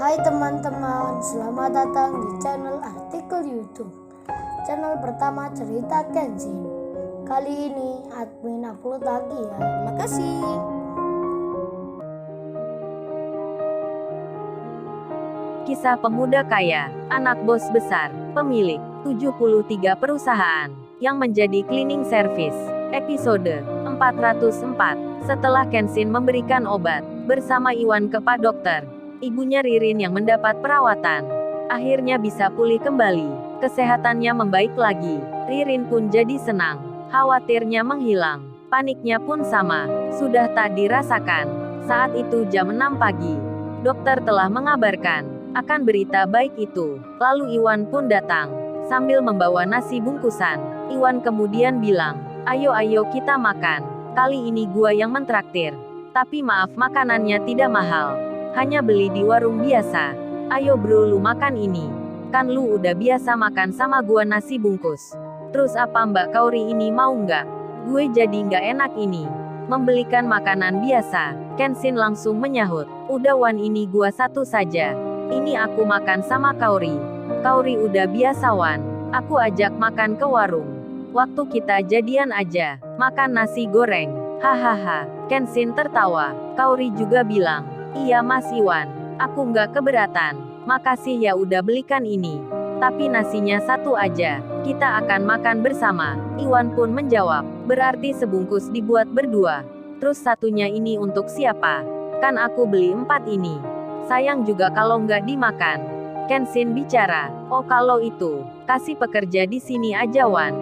Hai teman-teman, selamat datang di channel artikel YouTube. Channel pertama cerita Kenshin. Kali ini admin upload lagi ya. Makasih. Kisah pemuda kaya, anak bos besar, pemilik 73 perusahaan, yang menjadi cleaning service. Episode 404. Setelah Kenshin memberikan obat bersama Iwan ke Pak Dokter, ibunya Ririn yang mendapat perawatan akhirnya bisa pulih kembali. Kesehatannya membaik lagi. Ririn pun jadi senang. Khawatirnya menghilang. Paniknya pun sama. Sudah tak dirasakan. Saat itu jam 6 pagi. Dokter telah mengabarkan akan berita baik itu. Lalu Iwan pun datang sambil membawa nasi bungkusan. Iwan kemudian bilang, "Ayo kita makan. Kali ini gua yang mentraktir. Tapi maaf makanannya tidak mahal. Hanya beli di warung biasa. Ayo bro lu makan ini. Kan lu udah biasa makan sama gua nasi bungkus. Terus apa Mbak Kauri ini mau nggak? Gue jadi nggak enak ini. Membelikan makanan biasa." Kenshin langsung menyahut, "Udah Wan, ini gua satu saja. Ini aku makan sama Kauri. Kauri udah biasa Wan. Aku ajak makan ke warung. Waktu kita jadian aja, makan nasi goreng." Hahaha. Kenshin tertawa. Kauri juga bilang, "Iya Mas Iwan, aku nggak keberatan. Makasih ya udah belikan ini. Tapi nasinya satu aja. Kita akan makan bersama." Iwan pun menjawab, "Berarti sebungkus dibuat berdua. Terus satunya ini untuk siapa? Kan aku beli 4 ini. Sayang juga kalau nggak dimakan." Kenshin bicara, "Oh kalau itu, kasih pekerja di sini aja Wan.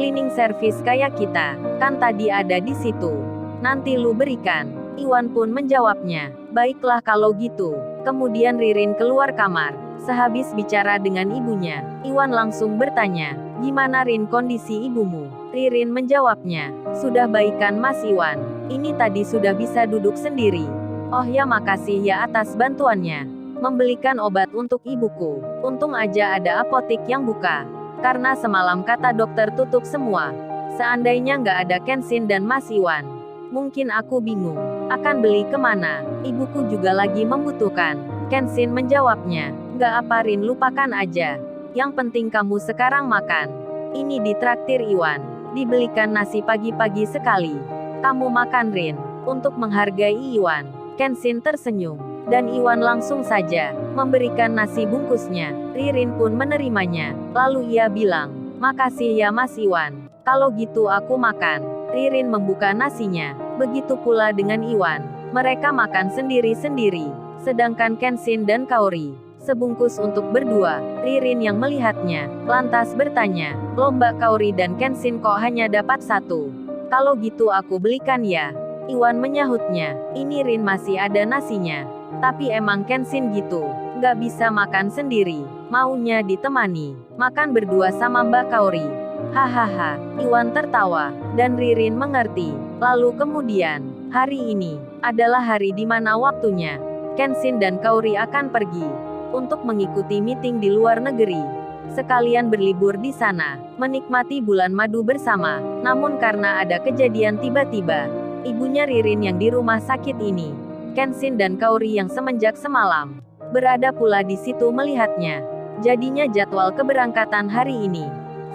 Cleaning service kayak kita, kan tadi ada di situ. Nanti lu berikan." Iwan pun menjawabnya, "Baiklah kalau gitu." Kemudian Ririn keluar kamar. Sehabis bicara dengan ibunya, Iwan langsung bertanya, "Gimana Rin kondisi ibumu?" Ririn menjawabnya, "Sudah baikan Mas Iwan. Ini tadi sudah bisa duduk sendiri." "Oh ya makasih ya atas bantuannya. Membelikan obat untuk ibuku. Untung aja ada apotik yang buka. Karena semalam kata dokter tutup semua. Seandainya nggak ada Kenshin dan Mas Iwan, mungkin aku bingung akan beli kemana. Ibuku juga lagi membutuhkan." Kenshin menjawabnya, "Nggak apa Rin, lupakan aja. Yang penting kamu sekarang makan. Ini ditraktir Iwan. Dibelikan nasi pagi-pagi sekali. Kamu makan Rin." Untuk menghargai Iwan, Kenshin tersenyum. Dan Iwan langsung saja memberikan nasi bungkusnya. Ririn pun menerimanya. Lalu ia bilang, "Makasih ya Mas Iwan. Kalau gitu aku makan." Ririn membuka nasinya. Begitu pula dengan Iwan. Mereka makan sendiri-sendiri. Sedangkan Kenshin dan Kaori sebungkus untuk berdua. Ririn yang melihatnya lantas bertanya, "Loh Mbak Kaori dan Kenshin kok hanya dapat satu? Kalau gitu aku belikan ya." Iwan menyahutnya, "Ini Rin masih ada nasinya. Tapi emang Kenshin gitu, nggak bisa makan sendiri. Maunya ditemani makan berdua sama Mbak Kaori." Hahaha. Iwan tertawa, dan Ririn mengerti. Lalu kemudian, hari ini adalah hari di mana waktunya Kenshin dan Kaori akan pergi untuk mengikuti meeting di luar negeri. Sekalian berlibur di sana, menikmati bulan madu bersama. Namun karena ada kejadian tiba-tiba, ibunya Ririn yang di rumah sakit ini, Kenshin dan Kaori yang semenjak semalam berada pula di situ melihatnya. Jadinya jadwal keberangkatan hari ini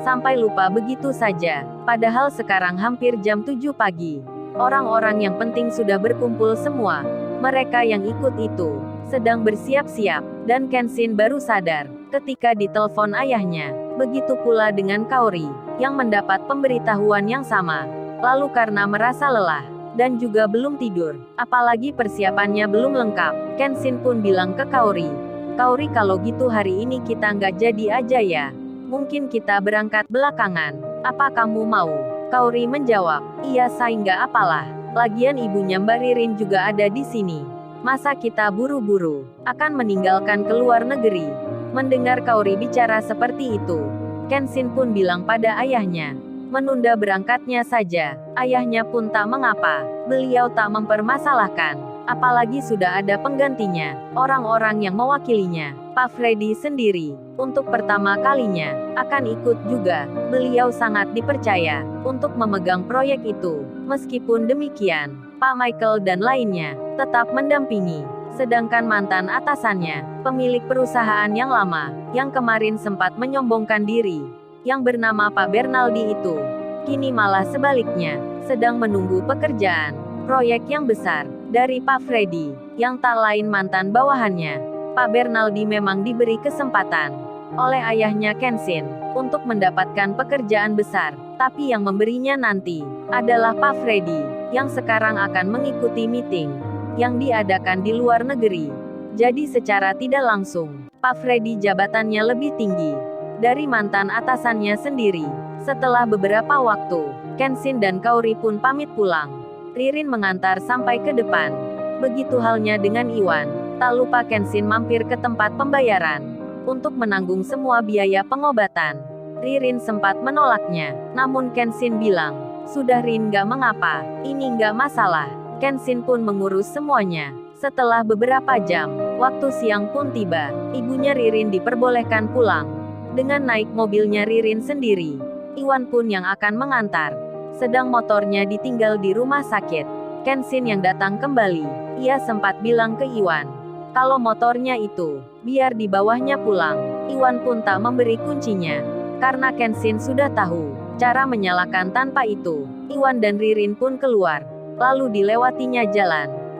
sampai lupa begitu saja. Padahal sekarang hampir jam 7 pagi. Orang-orang yang penting sudah berkumpul semua. Mereka yang ikut itu sedang bersiap-siap, dan Kenshin baru sadar ketika ditelepon ayahnya. Begitu pula dengan Kaori yang mendapat pemberitahuan yang sama. Lalu karena merasa lelah dan juga belum tidur, apalagi persiapannya belum lengkap, Kenshin pun bilang ke Kaori, "Kaori kalau gitu hari ini kita nggak jadi aja ya. Mungkin kita berangkat belakangan. Apa kamu mau?" Kaori menjawab, "Iya say nggak apalah. Lagian ibunya Mbak Ririn juga ada di sini. Masa kita buru-buru akan meninggalkan ke luar negeri?" Mendengar Kaori bicara seperti itu, Kenshin pun bilang pada ayahnya, menunda berangkatnya saja. Ayahnya pun tak mengapa. Beliau tak mempermasalahkan. Apalagi sudah ada penggantinya, orang-orang yang mewakilinya. Pak Freddy sendiri, untuk pertama kalinya, akan ikut juga. Beliau sangat dipercaya untuk memegang proyek itu. Meskipun demikian, Pak Michael dan lainnya tetap mendampingi. Sedangkan mantan atasannya, pemilik perusahaan yang lama, yang kemarin sempat menyombongkan diri, yang bernama Pak Bernaldi itu, kini malah sebaliknya, sedang menunggu pekerjaan, proyek yang besar, dari Pak Freddy, yang tak lain mantan bawahannya. Pak Bernaldi memang diberi kesempatan oleh ayahnya Kenshin untuk mendapatkan pekerjaan besar, tapi yang memberinya nanti adalah Pak Freddy, yang sekarang akan mengikuti meeting yang diadakan di luar negeri. Jadi secara tidak langsung, Pak Freddy jabatannya lebih tinggi dari mantan atasannya sendiri. Setelah beberapa waktu, Kenshin dan Kaori pun pamit pulang. Ririn mengantar sampai ke depan. Begitu halnya dengan Iwan. Tak lupa Kenshin mampir ke tempat pembayaran untuk menanggung semua biaya pengobatan. Ririn sempat menolaknya, namun Kenshin bilang, "Sudah Rin, gak mengapa, ini gak masalah." Kenshin pun mengurus semuanya. Setelah beberapa jam, waktu siang pun tiba. Ibunya Ririn diperbolehkan pulang dengan naik mobilnya Ririn sendiri. Iwan pun yang akan mengantar. Sedang motornya ditinggal di rumah sakit. Kenshin yang datang kembali. Ia sempat bilang ke Iwan, kalau motornya itu, biar di bawahnya pulang. Iwan pun tak memberi kuncinya, karena Kenshin sudah tahu cara menyalakan tanpa itu. Iwan dan Ririn pun keluar. Lalu dilewatinya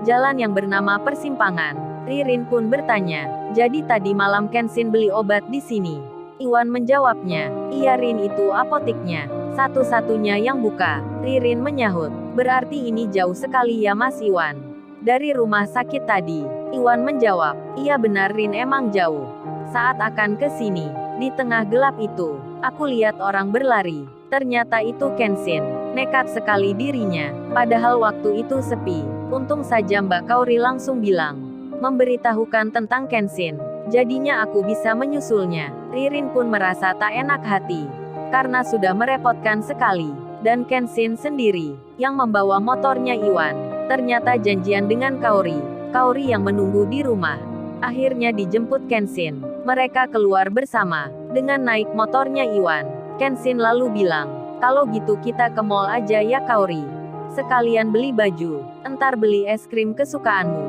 jalan yang bernama Persimpangan. Ririn pun bertanya, jadi tadi malam Kenshin beli obat di sini? Iwan menjawabnya, iya Rin, itu apoteknya, satu-satunya yang buka. Ririn menyahut, berarti ini jauh sekali ya Mas Iwan dari rumah sakit tadi. Iwan menjawab, iya benar Rin, emang jauh. Saat akan ke sini, di tengah gelap itu, aku lihat orang berlari. Ternyata itu Kenshin. Nekat sekali dirinya, padahal waktu itu sepi. Untung saja Mbak Kaori langsung bilang, memberitahukan tentang Kenshin. Jadinya aku bisa menyusulnya. Ririn pun merasa tak enak hati, karena sudah merepotkan sekali. Dan Kenshin sendiri, yang membawa motornya Iwan, ternyata janjian dengan Kaori. Kaori yang menunggu di rumah. Akhirnya dijemput Kenshin. Mereka keluar bersama, dengan naik motornya Iwan. Kenshin lalu bilang, kalau gitu kita ke mall aja ya Kaori. Sekalian beli baju, entar beli es krim kesukaanmu.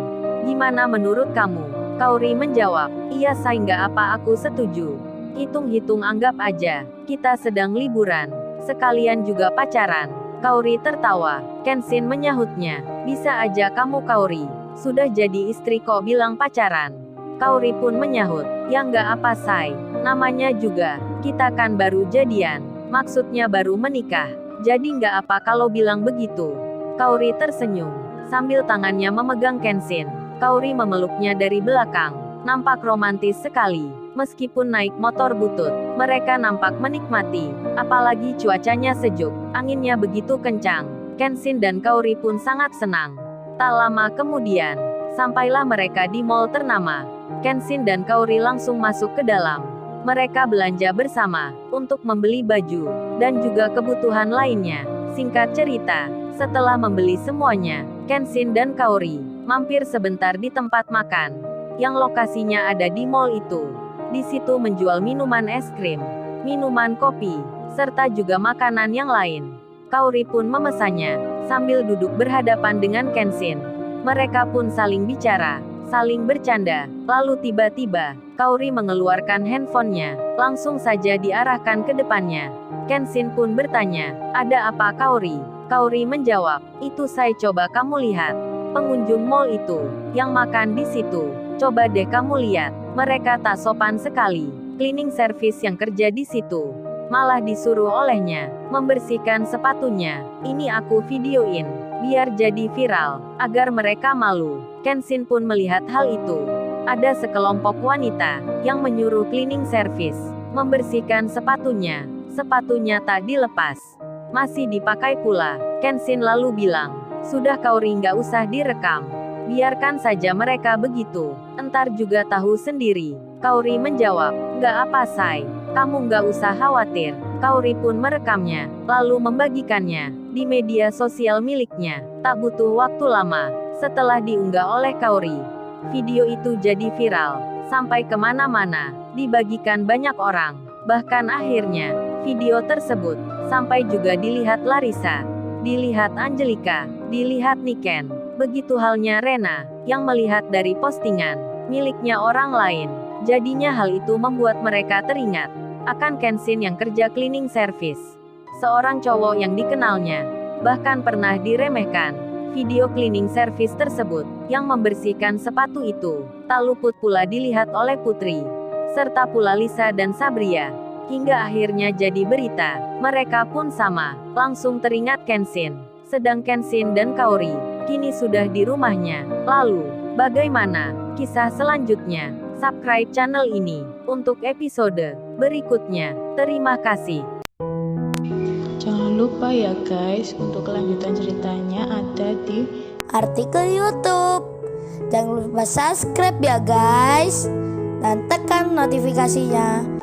Gimana menurut kamu? Kaori menjawab, iya say, nggak apa, aku setuju. Hitung-hitung anggap aja, kita sedang liburan. Sekalian juga pacaran. Kaori tertawa. Kenshin menyahutnya, bisa aja kamu Kaori. Sudah jadi istri kok bilang pacaran. Kaori pun menyahut, ya nggak apa say. Namanya juga, kita kan baru jadian. Maksudnya baru menikah. Jadi nggak apa kalau bilang begitu. Kaori tersenyum, sambil tangannya memegang Kenshin. Kaori memeluknya dari belakang. Nampak romantis sekali. Meskipun naik motor butut, mereka nampak menikmati. Apalagi cuacanya sejuk, anginnya begitu kencang. Kenshin dan Kaori pun sangat senang. Tak lama kemudian, sampailah mereka di mall ternama. Kenshin dan Kaori langsung masuk ke dalam. Mereka belanja bersama, untuk membeli baju, dan juga kebutuhan lainnya. Singkat cerita, setelah membeli semuanya, Kenshin dan Kaori mampir sebentar di tempat makan, yang lokasinya ada di mall itu. Di situ menjual minuman es krim, minuman kopi, serta juga makanan yang lain. Kaori pun memesannya, sambil duduk berhadapan dengan Kenshin. Mereka pun saling bicara, saling bercanda. Lalu tiba-tiba, Kaori mengeluarkan handphonenya, langsung saja diarahkan ke depannya. Kenshin pun bertanya, ada apa Kaori? Kaori menjawab, itu saya coba kamu lihat. Pengunjung mall itu, yang makan di situ. Coba deh kamu lihat, mereka tak sopan sekali. Cleaning service yang kerja di situ, malah disuruh olehnya membersihkan sepatunya. Ini aku videoin, biar jadi viral, agar mereka malu. Kenshin pun melihat hal itu. Ada sekelompok wanita yang menyuruh cleaning service membersihkan sepatunya. Sepatunya tak dilepas, masih dipakai pula. Kenshin lalu bilang, sudah Kaori, nggak usah direkam. Biarkan saja mereka begitu, entar juga tahu sendiri. Kaori menjawab, nggak apa say, kamu nggak usah khawatir. Kaori pun merekamnya, lalu membagikannya di media sosial miliknya. Tak butuh waktu lama, setelah diunggah oleh Kaori, video itu jadi viral, sampai kemana-mana, dibagikan banyak orang. Bahkan akhirnya, video tersebut, sampai juga dilihat Larissa, dilihat Angelika, dilihat Niken. Begitu halnya Rena, yang melihat dari postingan miliknya orang lain. Jadinya hal itu membuat mereka teringat akan Kenshin yang kerja cleaning service. Seorang cowok yang dikenalnya bahkan pernah diremehkan. Video cleaning service tersebut, yang membersihkan sepatu itu, tak luput pula dilihat oleh Putri, serta pula Lisa dan Sabria. Hingga akhirnya jadi berita, mereka pun sama, langsung teringat Kenshin. Sedang Kenshin dan Kaori, kini sudah di rumahnya. Lalu, bagaimana kisah selanjutnya? Subscribe channel ini, untuk episode berikutnya. Terima kasih. Jangan lupa ya guys, untuk kelanjutan ceritanya ada di artikel YouTube. Jangan lupa subscribe ya guys, dan tekan notifikasinya